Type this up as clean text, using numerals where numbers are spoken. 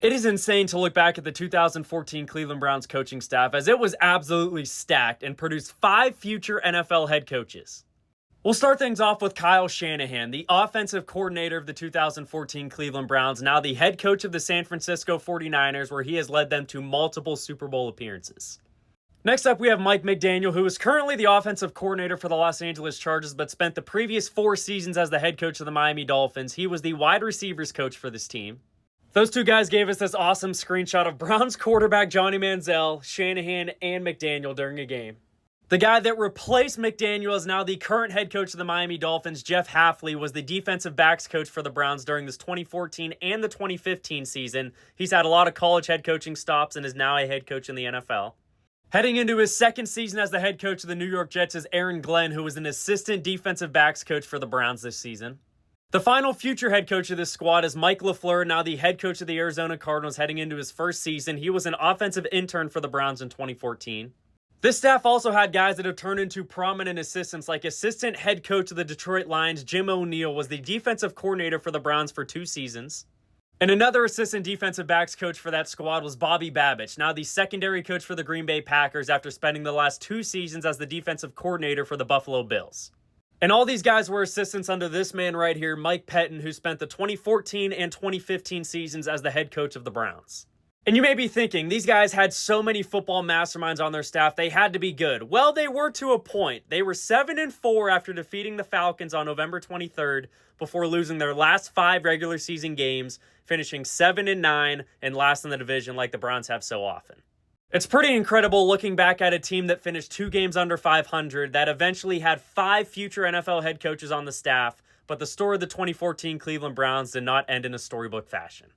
It is insane to look back at the 2014 Cleveland Browns coaching staff, as it was absolutely stacked and produced 5 future NFL head coaches. We'll start things off with Kyle Shanahan, the offensive coordinator of the 2014 Cleveland Browns, now the head coach of the San Francisco 49ers, where he has led them to multiple Super Bowl appearances. Next up, we have Mike McDaniel, who is currently the offensive coordinator for the Los Angeles Chargers, but spent the previous 4 seasons as the head coach of the Miami Dolphins. He was the wide receivers coach for this team. Those two guys gave us this awesome screenshot of Browns quarterback Johnny Manziel, Shanahan, and McDaniel during a game. The guy that replaced McDaniel is now the current head coach of the Miami Dolphins. Jeff Hafley was the defensive backs coach for the Browns during this 2014 and the 2015 season. He's had a lot of college head coaching stops and is now a head coach in the NFL. Heading into his second season as the head coach of the New York Jets is Aaron Glenn, who was an assistant defensive backs coach for the Browns this season. The final future head coach of this squad is Mike LaFleur, now the head coach of the Arizona Cardinals heading into his first season. He was an offensive intern for the Browns in 2014. This staff also had guys that have turned into prominent assistants, like assistant head coach of the Detroit Lions, Jim O'Neill, was the defensive coordinator for the Browns for 2 seasons. And another assistant defensive backs coach for that squad was Bobby Babich, now the secondary coach for the Green Bay Packers after spending the last 2 seasons as the defensive coordinator for the Buffalo Bills. And all these guys were assistants under this man right here, Mike Pettin, who spent the 2014 and 2015 seasons as the head coach of the Browns. And you may be thinking, these guys had so many football masterminds on their staff, they had to be good. Well, they were to a point. They were 7-4 after defeating the Falcons on November 23rd before losing their last 5 regular season games, finishing 7-9 and last in the division like the Browns have so often. It's pretty incredible looking back at a team that finished 2 games under 500, that eventually had 5 future NFL head coaches on the staff, but the story of the 2014 Cleveland Browns did not end in a storybook fashion.